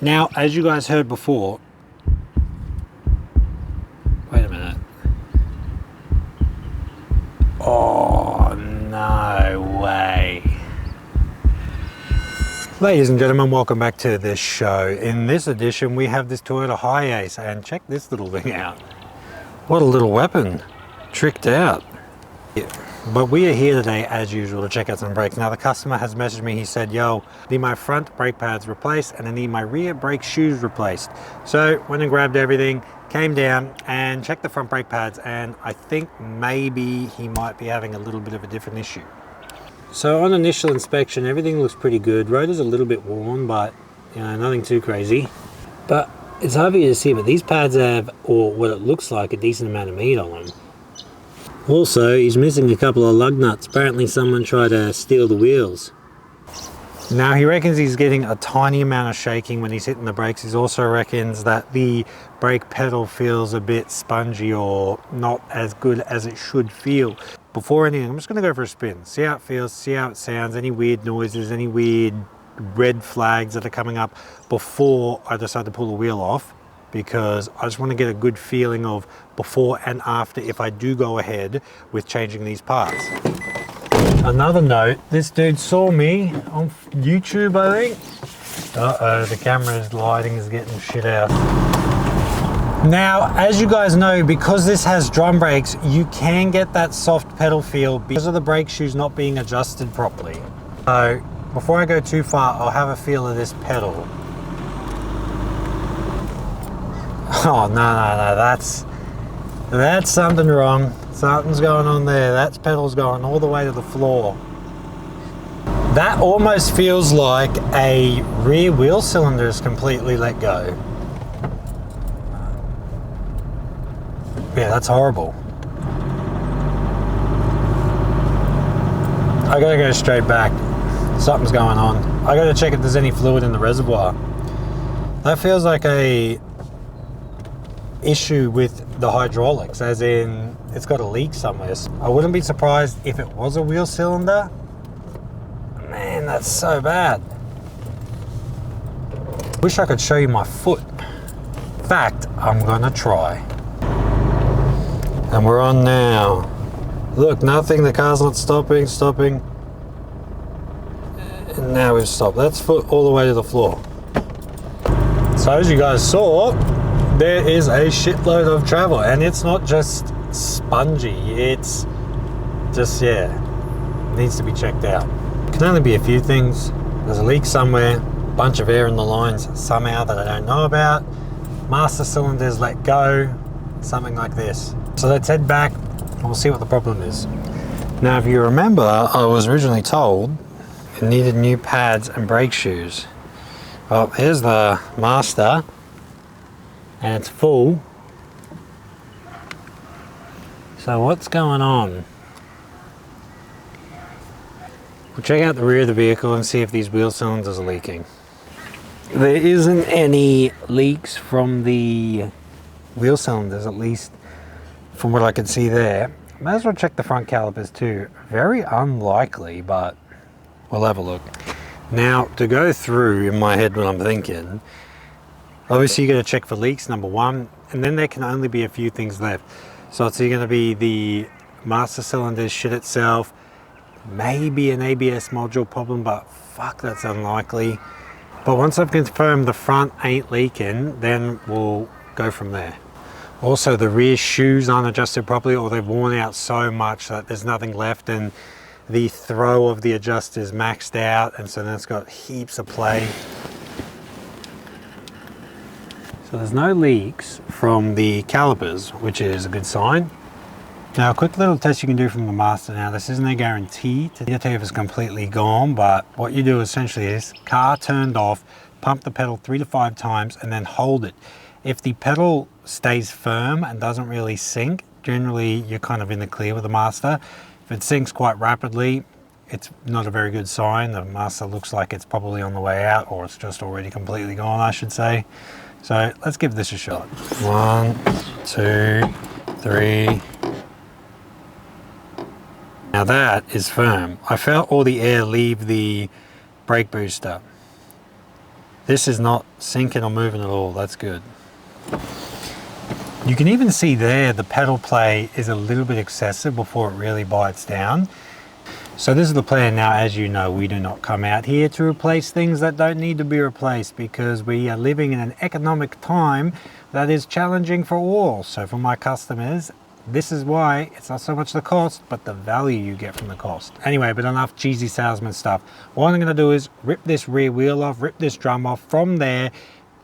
Now, as you guys heard before, wait a minute. Oh, no way. Ladies and gentlemen, welcome back to this show. In this edition, we have this Toyota HiAce, and check this little thing out. What a little weapon. Tricked out. But we are here today, as usual, to check out some brakes. Now, the customer has messaged me. He said, yo, I need my front brake pads replaced and I need my rear brake shoes replaced. So went and grabbed everything, came down and checked the front brake pads, and I think maybe he might be having a little bit of a different issue. So on initial inspection, everything looks pretty good. Rotor's a little bit worn, but you know, nothing too crazy. But it's hard for you to see, but these pads have, or what it looks like, a decent amount of meat on them. Also, he's missing a couple of lug nuts. Apparently someone tried to steal the wheels. Now, he reckons he's getting a tiny amount of shaking when he's hitting the brakes. He also reckons that the brake pedal feels a bit spongy or not as good as it should feel. Before anything, I'm just going to go for a spin, see how it feels, see how it sounds, any weird noises, any weird red flags that are coming up before I decide to pull the wheel off, because I just want to get a good feeling of before and after if I do go ahead with changing these parts. Another note, this dude saw me on YouTube, I think. Uh-oh, the camera's lighting is getting shit out. Now, as you guys know, because this has drum brakes, you can get that soft pedal feel because of the brake shoes not being adjusted properly. So, before I go too far, I'll have a feel of this pedal. Oh, no, that's something wrong. Something's going on there. That pedal's going all the way to the floor. That almost feels like a rear wheel cylinder is completely let go. Yeah, that's horrible. I gotta go straight back. Something's going on. I gotta check if there's any fluid in the reservoir. That feels like a issue with the hydraulics, as in it's got a leak somewhere. I wouldn't be surprised if it was a wheel cylinder. Man, that's so bad. Wish I could show you my foot. In fact, I'm gonna try. And we're on now. Look, nothing, the car's not stopping. And now we've stopped. That's foot all the way to the floor. So as you guys saw, there is a shitload of travel, and it's not just spongy, it's just, yeah, needs to be checked out. It can only be a few things. There's a leak somewhere, a bunch of air in the lines somehow that I don't know about, master cylinders let go, something like this. So let's head back and we'll see what the problem is. Now, if you remember, I was originally told it needed new pads and brake shoes. Well, here's the master, and it's full. So what's going on? We'll check out the rear of the vehicle and see if these wheel cylinders are leaking. There isn't any leaks from the wheel cylinders, at least from what I can see there. Might as well check the front calipers too. Very unlikely, but we'll have a look. Now, to go through in my head what I'm thinking, obviously you're going to check for leaks, number one, and then there can only be a few things left. So it's going to be the master cylinder shit itself, maybe an ABS module problem, but fuck, that's unlikely. But once I've confirmed the front ain't leaking, then we'll go from there. Also, the rear shoes aren't adjusted properly, or they've worn out so much that there's nothing left, and the throw of the adjuster is maxed out, and so then it's got heaps of play. So there's no leaks from the calipers, which is a good sign. Now, a quick little test you can do from the master. Now, this isn't a guarantee to tell you if it's completely gone, but what you do essentially is car turned off, pump the pedal 3 to 5 times, and then hold it. If the pedal stays firm and doesn't really sink, generally you're kind of in the clear with the master. If it sinks quite rapidly, it's not a very good sign. The master looks like it's probably on the way out, or it's just already completely gone, I should say. So let's give this a shot. 1, 2, 3. Now that is firm. I felt all the air leave the brake booster. This is not sinking or moving at all. That's good. You can even see there the pedal play is a little bit excessive before it really bites down. So this is the plan now. As you know, we do not come out here to replace things that don't need to be replaced, because we are living in an economic time that is challenging for all. So for my customers, this is why it's not so much the cost, but the value you get from the cost. Anyway, but enough cheesy salesman stuff. What I'm going to do is rip this rear wheel off, rip this drum off. From there,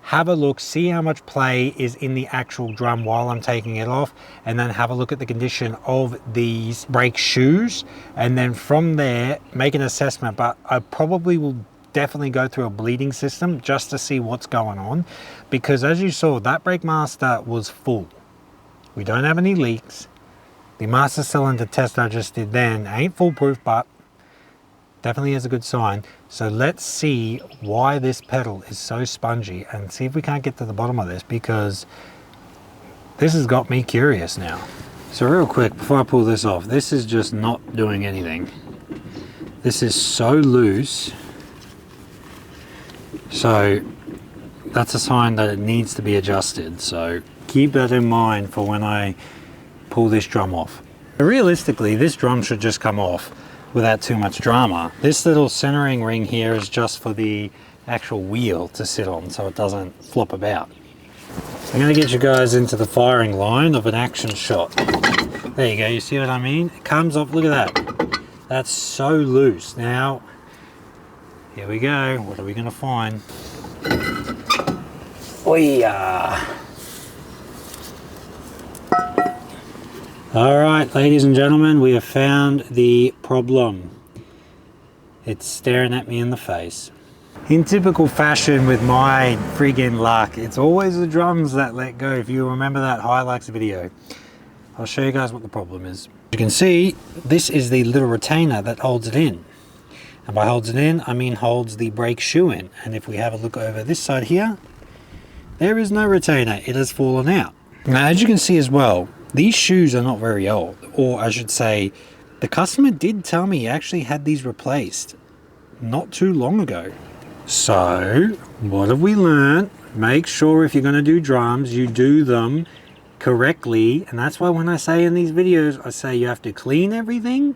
have a look, see how much play is in the actual drum while I'm taking it off, and then have a look at the condition of these brake shoes, and then from there make an assessment. But I probably will definitely go through a bleeding system just to see what's going on, because as you saw, that brake master was full. We don't have any leaks. The master cylinder test I just did then ain't foolproof, but definitely is a good sign. So let's see why this pedal is so spongy and see if we can't get to the bottom of this, because this has got me curious now. So real quick, before I pull this off, this is just not doing anything. This is so loose. So that's a sign that it needs to be adjusted. So keep that in mind for when I pull this drum off. Realistically, this drum should just come off without too much drama. This little centering ring here is just for the actual wheel to sit on so it doesn't flop about. I'm going to get you guys into the firing line of an action shot. There you go, you see what I mean? It comes off, look at that. That's so loose. Now, here we go. What are we going to find? Oh yeah. All right, ladies and gentlemen, we have found the problem. It's staring at me in the face. In typical fashion with my friggin' luck, it's always the drums that let go. If you remember that Hilux video, I'll show you guys what the problem is. You can see this is the little retainer that holds it in. And by holds it in, I mean holds the brake shoe in. And if we have a look over this side here, there is no retainer. It has fallen out. Now, as you can see as well, these shoes are not very old, or I should say, the customer did tell me he actually had these replaced not too long ago. So, what have we learned? Make sure if you're going to do drums, you do them correctly. And that's why when I say in these videos, I say you have to clean everything,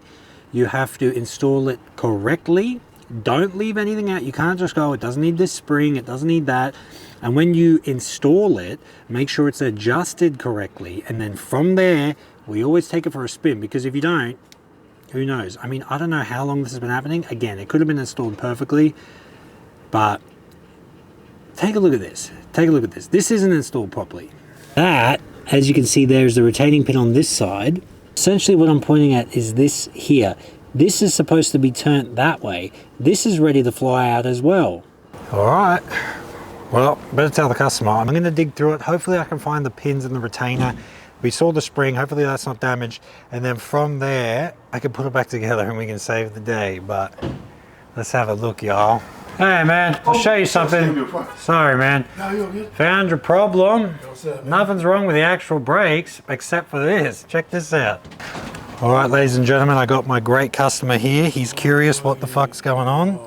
you have to install it correctly. Don't leave anything out. You can't just go, it doesn't need this spring, it doesn't need that. And when you install it, make sure it's adjusted correctly. And then from there, we always take it for a spin, because if you don't, who knows? I mean, I don't know how long this has been happening. Again, it could have been installed perfectly, but take a look at this. Take a look at this. This isn't installed properly. That, as you can see, there's the retaining pin on this side. Essentially what I'm pointing at is this here. This is supposed to be turned that way. This is ready to fly out as well. All right. Well, better tell the customer. I'm going to dig through it. Hopefully I can find the pins and the retainer. We saw the spring. Hopefully that's not damaged. And then from there, I can put it back together and we can save the day. But let's have a look, y'all. Hey, man. I'll show you something. Sorry, man. No, you're good. Found your problem. Nothing's wrong with the actual brakes except for this. Check this out. All right, ladies and gentlemen, I got my great customer here. He's curious what the fuck's going on.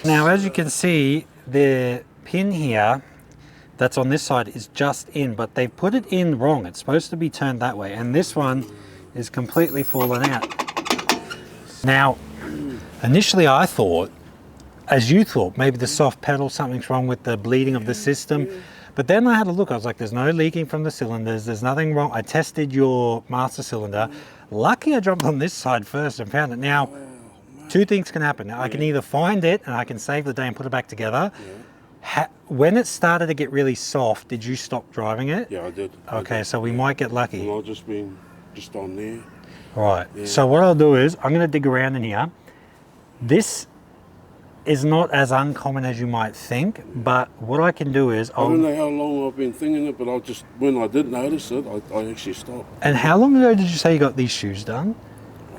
Now, as you can see, the pin here that's on this side is just in, but they've put it in wrong. It's supposed to be turned that way, and this one is completely fallen out. Now, initially I thought, as you thought, maybe the soft pedal, something's wrong with the bleeding of the system. But then I had a look, I was like, there's no leaking from the cylinders, there's nothing wrong. I tested your master cylinder. Lucky I jumped on this side first and found it. Now, two things can happen. I can either find it and I can save the day and put it back together. When it started to get really soft, did you stop driving it? Yeah, I did. Okay, so we might get lucky. Well, I've just been on there. Right, yeah. So what I'll do is, I'm going to dig around in here. This is not as uncommon as you might think, but what I can do is... I don't know how long I've been thinking it, but when I did notice it, I actually stopped. And how long ago did you say you got these shoes done?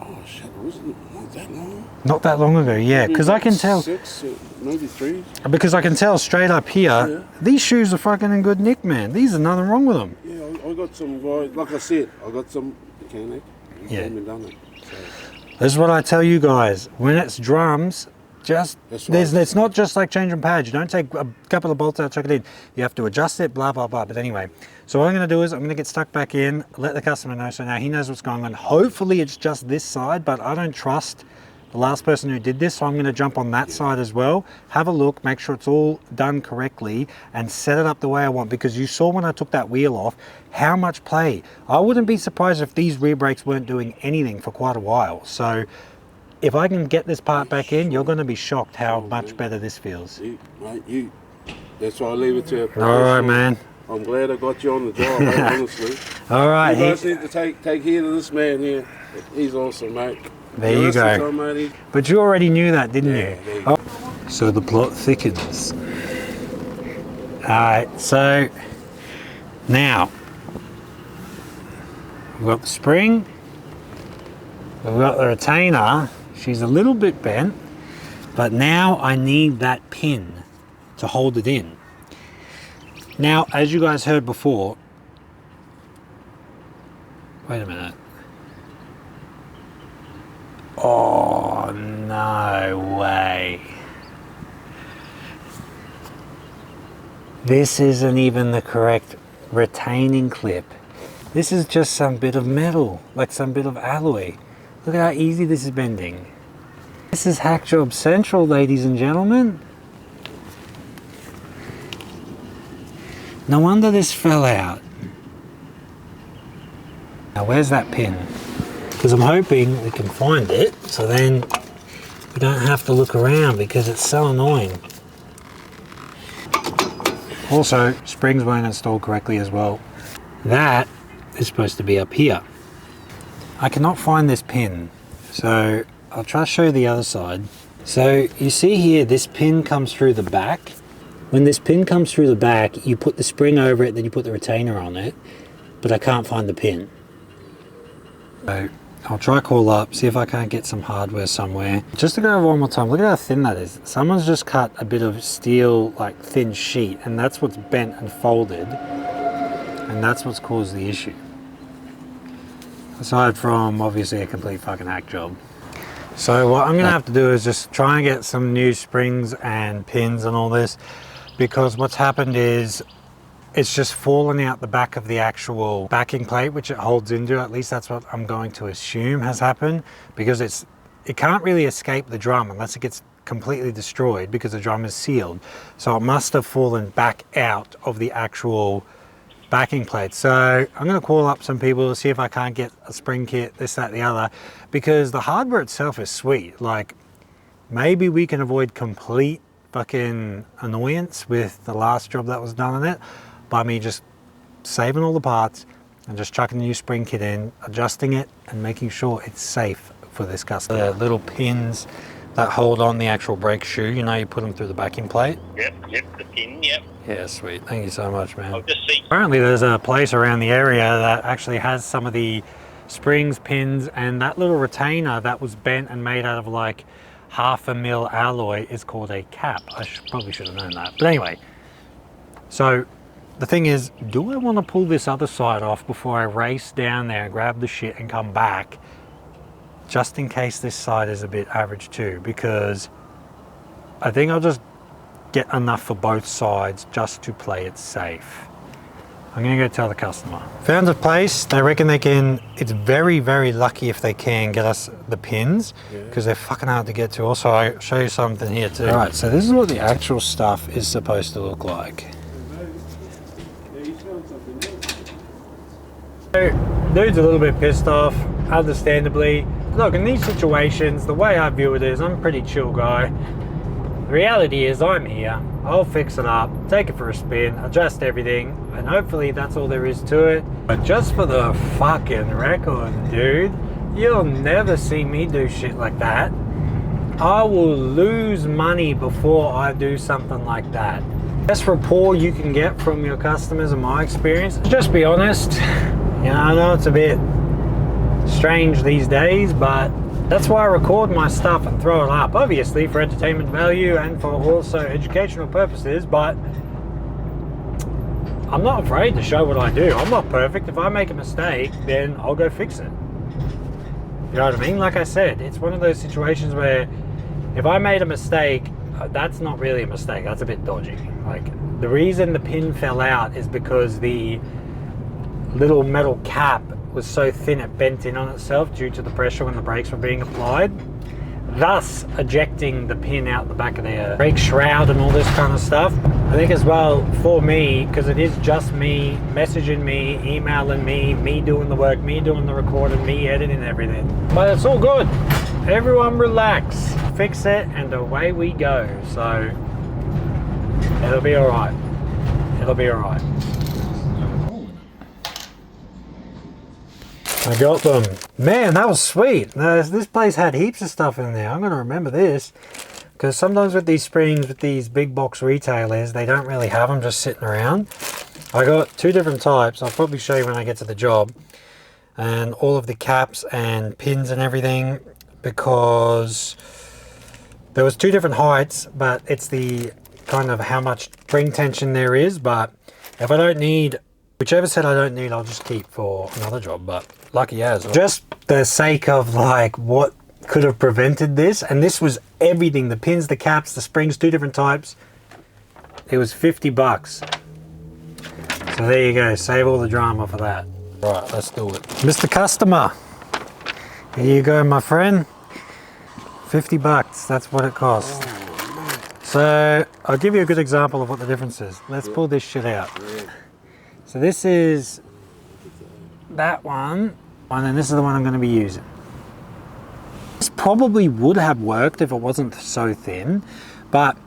Oh shit, wasn't it not that long? Not that long ago, yeah, because I can tell... 6, maybe 3. Because I can tell straight up here, these shoes are fucking in good nick, man. These are nothing wrong with them. Yeah, I got some guy, like I said, I got some mechanic. Yeah. Done it, so. This is what I tell you guys. When it's drums, just, That's right. it's not just like changing pads. You don't take a couple of bolts out, chuck it in. You have to adjust it, blah, blah, blah. But anyway, so what I'm going to do is I'm going to get stuck back in, let the customer know. So now he knows what's going on. Hopefully it's just this side, but I don't trust the last person who did this. So I'm going to jump on that side as well. Have a look, make sure it's all done correctly and set it up the way I want. Because you saw when I took that wheel off, how much play. I wouldn't be surprised if these rear brakes weren't doing anything for quite a while. So if I can get this part back in, you're going to be shocked how much better this feels. Mate, that's why I leave it to you. All right, man. I'm glad I got you on the job, mate, honestly. All right. You guys need to take heed of this man here. He's awesome, mate. There you go. But you already knew that, didn't you? Oh. So the plot thickens. All right, so now we've got the spring, we've got the retainer. She's a little bit bent, but now I need that pin to hold it in. Now, as you guys heard before, wait a minute. Oh, no way. This isn't even the correct retaining clip. This is just some bit of metal, like some bit of alloy. Look at how easy this is bending. This is Hack Job Central, ladies and gentlemen. No wonder this fell out. Now where's that pin? Because I'm hoping we can find it, so then we don't have to look around because it's so annoying. Also, springs weren't installed correctly as well. That is supposed to be up here. I cannot find this pin, so I'll try to show you the other side. So you see here, this pin comes through the back. When this pin comes through the back, you put the spring over it, then you put the retainer on it, but I can't find the pin. So I'll try call up, see if I can't get some hardware somewhere. Just to go over one more time, look at how thin that is. Someone's just cut a bit of steel, like thin sheet, and that's what's bent and folded, and that's what's caused the issue. Aside from obviously a complete fucking hack job. So what I'm gonna have to do is just try and get some new springs and pins and all this, because what's happened is it's just fallen out the back of the actual backing plate, which it holds into. At least that's what I'm going to assume has happened, because it can't really escape the drum unless it gets completely destroyed, because the drum is sealed. So it must have fallen back out of the actual backing plate. So I'm going to call up some people to see if I can't get a spring kit, this, that, the other, because the hardware itself is sweet. Like, maybe we can avoid complete fucking annoyance with the last job that was done on it by me just saving all the parts and just chucking the new spring kit in, adjusting it and making sure it's safe for this customer. The little pins that hold on the actual brake shoe, you know, you put them through the backing plate. Yep, the pin, yep. Yeah, sweet. Thank you so much, man. I'll just see. Apparently there's a place around the area that actually has some of the springs, pins, and that little retainer that was bent and made out of like 1/2 mil alloy is called a cap. I probably should have known that. But anyway, so the thing is, do I want to pull this other side off before I race down there, grab the shit and come back, just in case this side is a bit average too? Because I think I'll just get enough for both sides just to play it safe. I'm gonna go tell the customer. Found a place, they reckon they can, it's very, very lucky if they can get us the pins, because they're fucking hard to get to. Also, I'll show you something here too. All right, so this is what the actual stuff is supposed to look like. Dude's a little bit pissed off, understandably. Look, in these situations, the way I view it is I'm a pretty chill guy. The reality is I'm here, I'll fix it up, take it for a spin, adjust everything, and hopefully that's all there is to it. But just for the fucking record, dude, you'll never see me do shit like that. I will lose money before I do something like that. Best rapport you can get from your customers, in my experience, just be honest. You know, I know it's a bit strange these days, but that's why I record my stuff and throw it up, obviously for entertainment value and for also educational purposes, but I'm not afraid to show what I do. I'm not perfect. If I make a mistake, then I'll go fix it. You know what I mean? Like I said, it's one of those situations where if I made a mistake, that's not really a mistake, that's a bit dodgy. Like, the reason the pin fell out is because the little metal cap was so thin it bent in on itself due to the pressure when the brakes were being applied, thus ejecting the pin out the back of the brake shroud and all this kind of stuff. I think as well, for me, because it is just me messaging me, emailing me doing the work, me doing the recording, me editing everything, but it's all good. Everyone relax, fix it, and away we go. So it'll be all right. It'll be all right. I got them. Man, that was sweet. Now, this place had heaps of stuff in there. I'm going to remember this, because sometimes with these springs, with these big box retailers, they don't really have them just sitting around. I got 2 different types. I'll probably show you when I get to the job. And all of the caps and pins and everything, because there was 2 different heights, but it's the kind of how much spring tension there is. But if I don't need, whichever set I don't need, I'll just keep for another job. But lucky as. Just the sake of like what could have prevented this, and this was everything, the pins, the caps, the springs, 2 different types. It was 50 bucks. So there you go, save all the drama for that. Right, let's do it. Mr. Customer, here you go, my friend. 50 bucks, that's what it costs. So I'll give you a good example of what the difference is. Let's pull this shit out. So this is that one, and then this is the one I'm going to be using. This probably would have worked if it wasn't so thin, but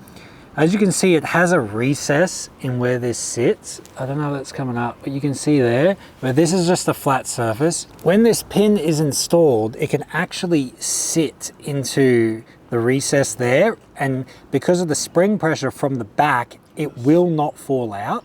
as you can see, it has a recess in where this sits. I don't know if that's coming up, but you can see there, but this is just a flat surface. When this pin is installed, it can actually sit into the recess there, and because of the spring pressure from the back, it will not fall out,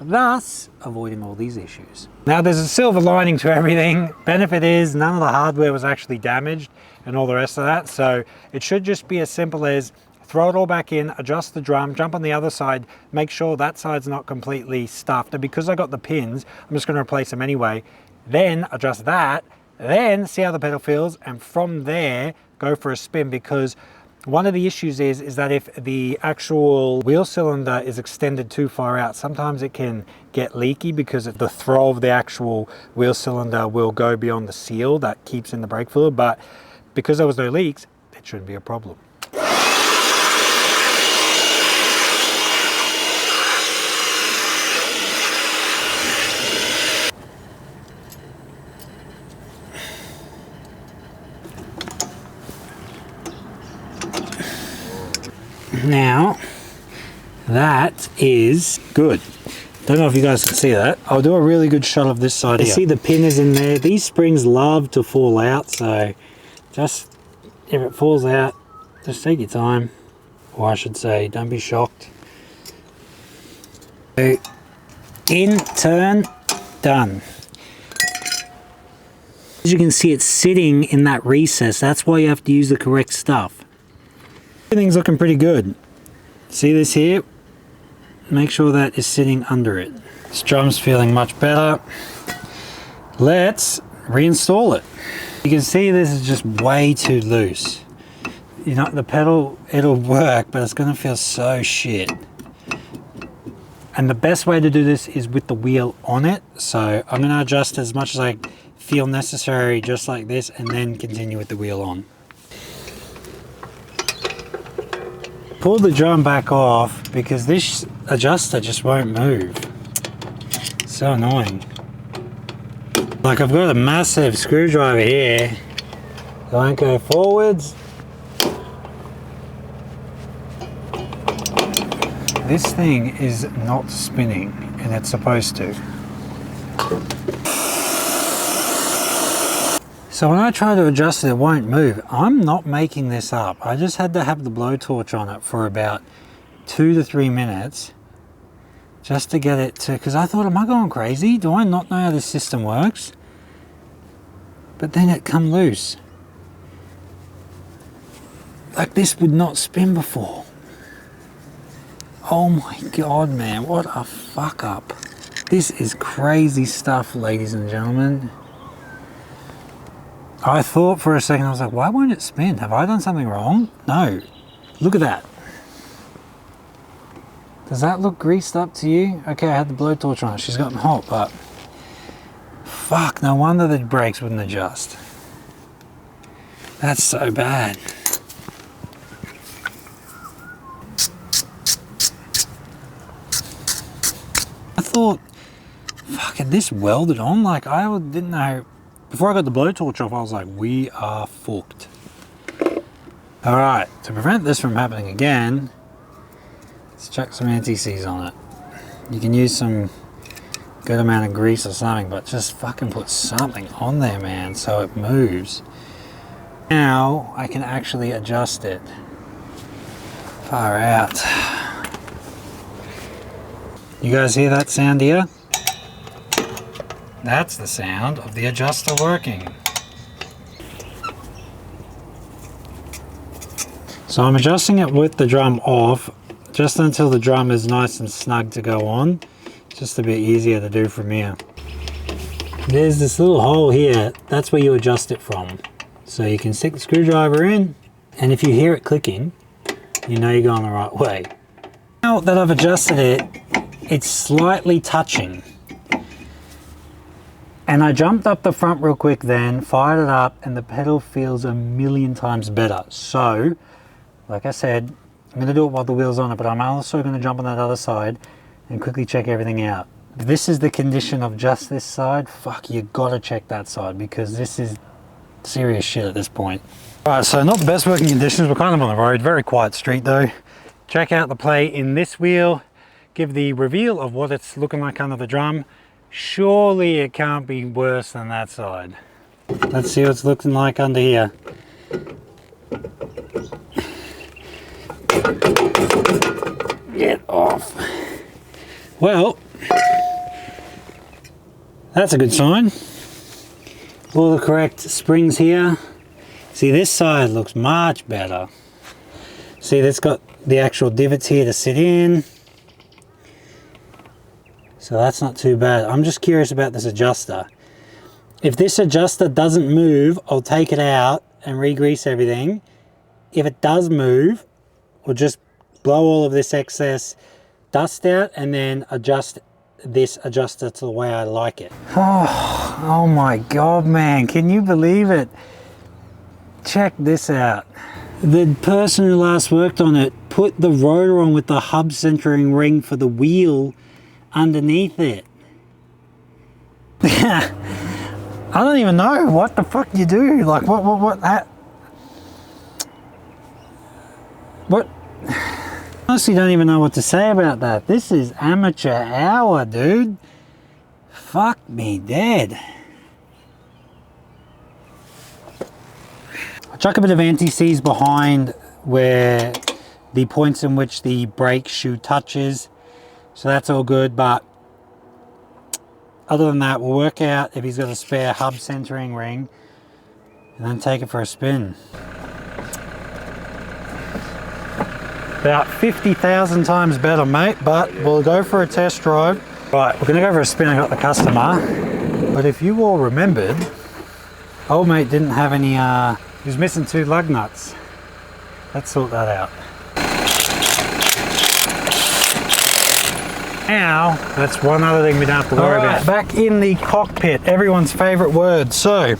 thus avoiding all these issues. Now, there's a silver lining to everything. Benefit is none of the hardware was actually damaged and all the rest of that, so it should just be as simple as throw it all back in, adjust the drum, jump on the other side, make sure that side's not completely stuffed, and because I got the pins, I'm just going to replace them anyway. Then adjust that, then see how the pedal feels, and from there go for a spin, because one of the issues is that if the actual wheel cylinder is extended too far out, sometimes it can get leaky because the throw of the actual wheel cylinder will go beyond the seal that keeps in the brake fluid, but because there was no leaks, it shouldn't be a problem. Now, that is good. Don't know if you guys can see that. I'll do a really good shot of this side here. You see the pin is in there. These springs love to fall out, so just, if it falls out, just take your time. Or I should say, don't be shocked. So, in, turn, done. As you can see, it's sitting in that recess. That's why you have to use the correct stuff. Everything's looking pretty good. See this here? Make sure that is sitting under it. This drum's feeling much better. Let's reinstall it. You can see this is just way too loose. You know, the pedal, it'll work, but it's gonna feel so shit. And the best way to do this is with the wheel on it. So I'm gonna adjust as much as I feel necessary, just like this, and then continue with the wheel on. Pull the drum back off because this adjuster just won't move. So annoying. Like, I've got a massive screwdriver here. It won't go forwards. This thing is not spinning, and it's supposed to. So when I try to adjust it, it won't move. I'm not making this up. I just had to have the blowtorch on it for about 2 to 3 minutes just to get it to, because I thought, am I going crazy? Do I not know how this system works? But then it come loose. Like, this would not spin before. Oh my God, man, what a fuck up. This is crazy stuff, ladies and gentlemen. I thought for a second, I was like, why won't it spin? Have I done something wrong? No. Look at that. Does that look greased up to you? Okay, I had the blowtorch on it. She's gotten hot, but fuck, no wonder the brakes wouldn't adjust. That's so bad. I thought, fuck, had this welded on? Like, I didn't know. Before I got the blowtorch off, I was like, we are fucked. All right, to prevent this from happening again, let's chuck some anti-seize on it. You can use some good amount of grease or something, but just fucking put something on there, man, so it moves. Now I can actually adjust it. Far out. You guys hear that sound here? That's the sound of the adjuster working. So I'm adjusting it with the drum off, just until the drum is nice and snug to go on. Just a bit easier to do from here. There's this little hole here, that's where you adjust it from. So you can stick the screwdriver in, and if you hear it clicking, you know you're going the right way. Now that I've adjusted it, it's slightly touching. And I jumped up the front real quick then, fired it up, and the pedal feels a million times better. So, like I said, I'm gonna do it while the wheel's on it, but I'm also gonna jump on that other side and quickly check everything out. If this is the condition of just this side, fuck, you gotta check that side, because this is serious shit at this point. Alright, so not the best working conditions, we're kind of on the road, very quiet street though. Check out the play in this wheel, give the reveal of what it's looking like under the drum. Surely it can't be worse than that side. Let's see what it's looking like under here. Get off. Well, that's a good sign. All the correct springs here. See, this side looks much better. See, it's got the actual divots here to sit in. So that's not too bad. I'm just curious about this adjuster. If this adjuster doesn't move, I'll take it out and re-grease everything. If it does move, we'll just blow all of this excess dust out and then adjust this adjuster to the way I like it. Oh my God, man, can you believe it? Check this out. The person who last worked on it put the rotor on with the hub centering ring for the wheel underneath it. I don't even know what the fuck you do. Like what honestly don't even know what to say about that. This is amateur hour, dude. Fuck me dead. I chuck a bit of anti-seize behind where the points in which the brake shoe touches. So that's all good, but other than that, we'll work out if he's got a spare hub centering ring and then take it for a spin. About 50,000 times better, mate, but we'll go for a test drive. Right, we're gonna go for a spin. I got the customer. But if you all remembered, old mate didn't have any, he was missing 2 lug nuts. Let's sort that out. Now, that's one other thing we don't have to worry about. Back in the cockpit, everyone's favorite word. So,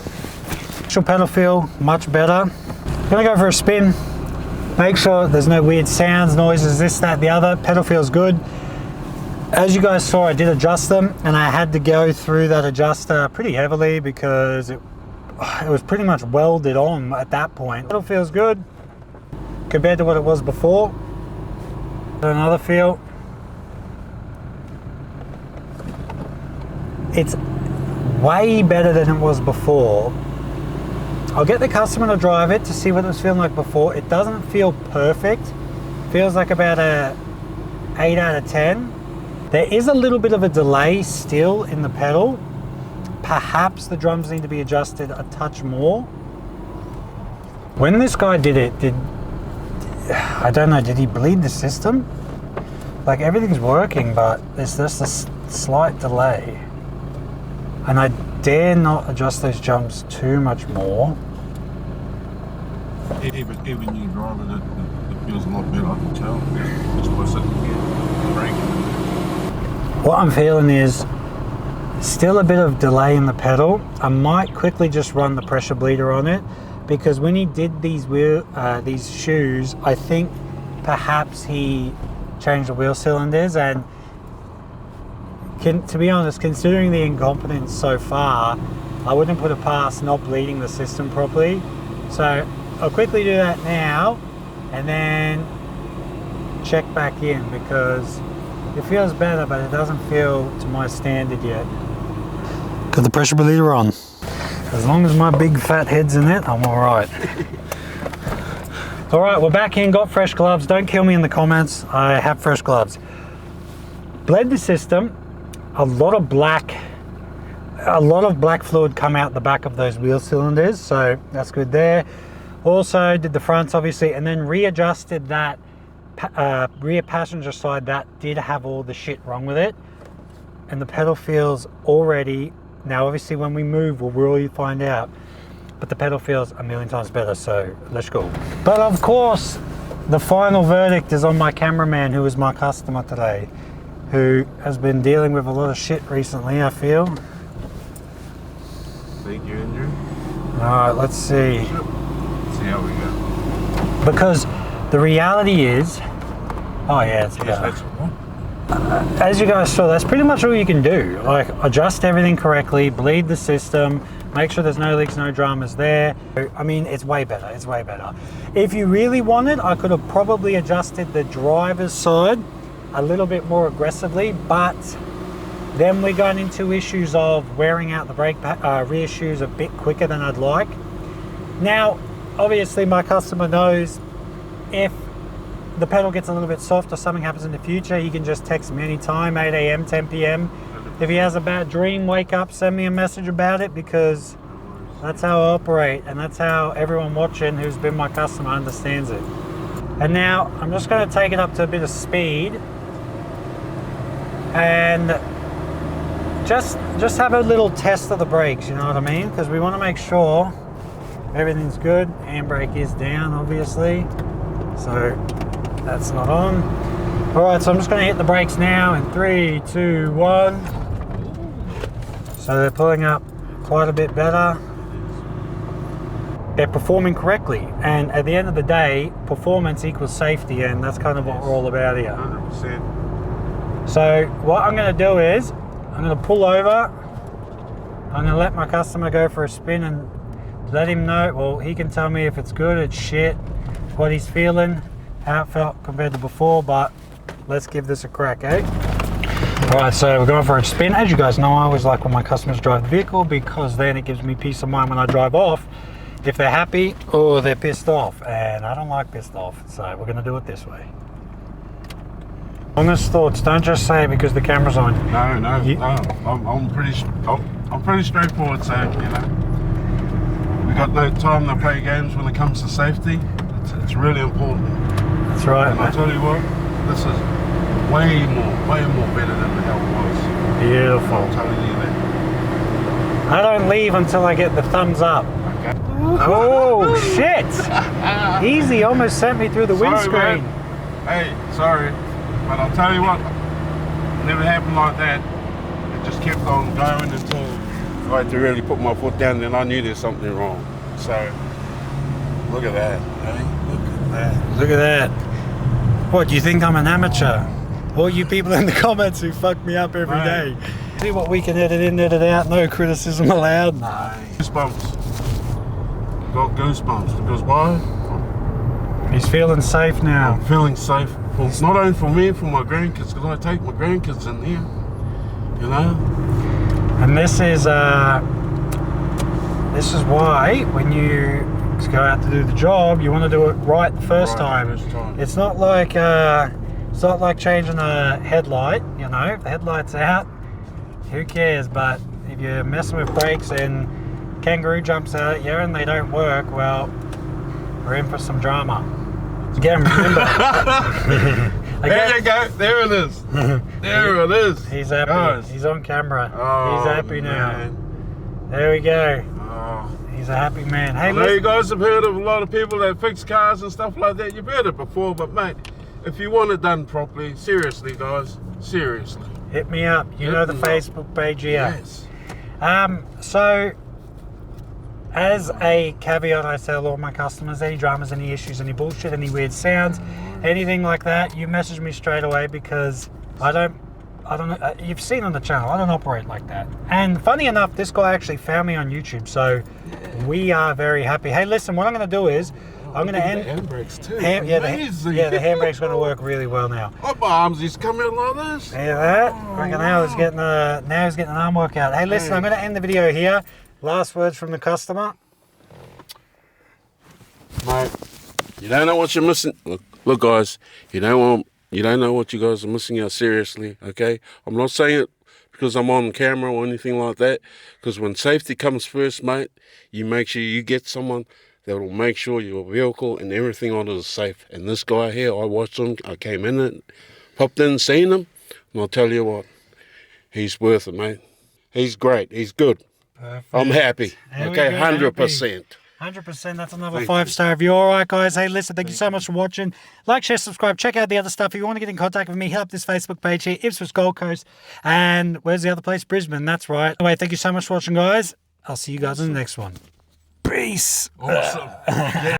actual pedal feel, much better. Gonna go for a spin. Make sure there's no weird sounds, noises, this, that, the other. Pedal feels good. As you guys saw, I did adjust them and I had to go through that adjuster pretty heavily because it was pretty much welded on at that point. Pedal feels good compared to what it was before. Another feel. It's way better than it was before. I'll get the customer to drive it to see what it was feeling like before. It doesn't feel perfect. Feels like about a 8 out of 10. There is a little bit of a delay still in the pedal. Perhaps the drums need to be adjusted a touch more. When this guy did it, I don't know, did he bleed the system? Like everything's working, but there's just a slight delay. And I dare not adjust those jumps too much more. Even you driving it feels a lot better, I can tell. Just by sitting here, braking. What I'm feeling is still a bit of delay in the pedal. I might quickly just run the pressure bleeder on it, because when he did these shoes, I think perhaps he changed the wheel cylinders, and to be honest, considering the incompetence so far, I wouldn't put it past not bleeding the system properly. So I'll quickly do that now and then check back in, because it feels better, but it doesn't feel to my standard yet. Got the pressure bleeder on. As long as my big fat head's in it, I'm all right. All right, we're back in, got fresh gloves. Don't kill me in the comments, I have fresh gloves. Bled the system. A lot of black fluid come out the back of those wheel cylinders, so that's good there. Also did the fronts obviously, and then readjusted that rear passenger side that did have all the shit wrong with it, and the pedal feels already, now obviously when we move we'll really find out, but the pedal feels a million times better, so let's go. But of course the final verdict is on my cameraman, who is my customer today, who has been dealing with a lot of shit recently, I feel. Thank you, Andrew. Alright, let's see. Let's see how we go. Because the reality is, oh yeah, it's better. As you guys saw, that's pretty much all you can do. Like, adjust everything correctly, bleed the system, make sure there's no leaks, no dramas there. I mean, it's way better, it's way better. If you really wanted, I could have probably adjusted the driver's side a little bit more aggressively, but then we're going into issues of wearing out the rear shoes a bit quicker than I'd like. Now, obviously my customer knows if the pedal gets a little bit soft or something happens in the future, he can just text me anytime, 8 AM, 10 PM. If he has a bad dream, wake up, send me a message about it, because that's how I operate, and that's how everyone watching who's been my customer understands it. And now I'm just going to take it up to a bit of speed and just have a little test of the brakes, you know what I mean? Because we want to make sure everything's good. Handbrake is down, obviously, so that's not on. All right, so I'm just going to hit the brakes now in 3, 2, 1. So they're pulling up quite a bit better. They're performing correctly, and at the end of the day, performance equals safety, and that's kind of what we're all about here. 100%. So what I'm going to do is I'm going to pull over. I'm going to let my customer go for a spin and let him know, well, he can tell me if it's good, it's shit, what he's feeling, how it felt compared to before, but let's give this a crack, eh? All right, so we're going for a spin. As you guys know, I always like when my customers drive the vehicle, because then it gives me peace of mind when I drive off, if they're happy or they're pissed off, and I don't like pissed off, so we're going to do it this way. Honest thoughts, don't just say it because the camera's on. No, I'm pretty straightforward, so, you know, we got no time to play games when it comes to safety. It's really important. That's right, and mate. I tell you what, this is way more better than the hell it was. Beautiful. I'm telling you that. I don't leave until I get the thumbs up. Okay. Oh shit! Easy, almost sent me through the windscreen. Hey, sorry, but I'll tell you what, it never happened like that. It just kept on going until I had to really put my foot down, and I knew there's something wrong. So, look at that, hey? Look at that. Look at that. What, do you think I'm an amateur? All you people in the comments who fuck me up every day. See what we can edit in, edit out, no criticism allowed. No. Goosebumps. Got goosebumps, because why? He's feeling safe now. I'm feeling safe. Well, not only for me, for my grandkids, because I take my grandkids in here, you know? And this is why when you go out to do the job, you want to do it right the first time. It's not like changing a headlight, you know. If the headlight's out, who cares? But if you're messing with brakes and kangaroo jumps out at you and they don't work, well, we're in for some drama. Again, remember. There you go. There it is. There it is. He's happy. Guys. He's on camera. Oh, he's happy now. Man. There we go. Oh. He's a happy man. Hey, I know you guys have heard of a lot of people that fix cars and stuff like that. You've heard it before, but mate, if you want it done properly, seriously, guys, seriously. hit me up. You know the Facebook page here. Yes. So, as a caveat, I tell all my customers, any dramas, any issues, any bullshit, any weird sounds, anything like that, you message me straight away, because I don't know, you've seen on the channel, I don't operate like that. And funny enough, this guy actually found me on YouTube, so we are very happy. Hey, listen, what I'm going to do is, I'm going to end... The handbrakes too. the handbrake's going to work really well now. Oh, my arms is coming like this. Hear that? Reckon now he's getting an arm workout. Hey, listen, I'm going to end the video here. Last words from the customer. Mate, you don't know what you're missing. Look, guys, you don't know what you guys are missing out, seriously, okay? I'm not saying it because I'm on camera or anything like that, because when safety comes first, mate, you make sure you get someone that will make sure your vehicle and everything on it is safe. And this guy here, I watched him, I came in it, popped in, seen him, and I'll tell you what, he's worth it, mate. He's great, he's good. Perfect. I'm happy, There we okay, go, 100%. 100%, that's another 5-star review. All right, guys. Hey, listen, thank you so much for watching. Like, share, subscribe. Check out the other stuff. If you want to get in contact with me, hit up this Facebook page here, Ipswich, Gold Coast. And where's the other place? Brisbane. That's right. Anyway, thank you so much for watching, guys. I'll see you guys in the next one. Peace. Awesome. Yeah.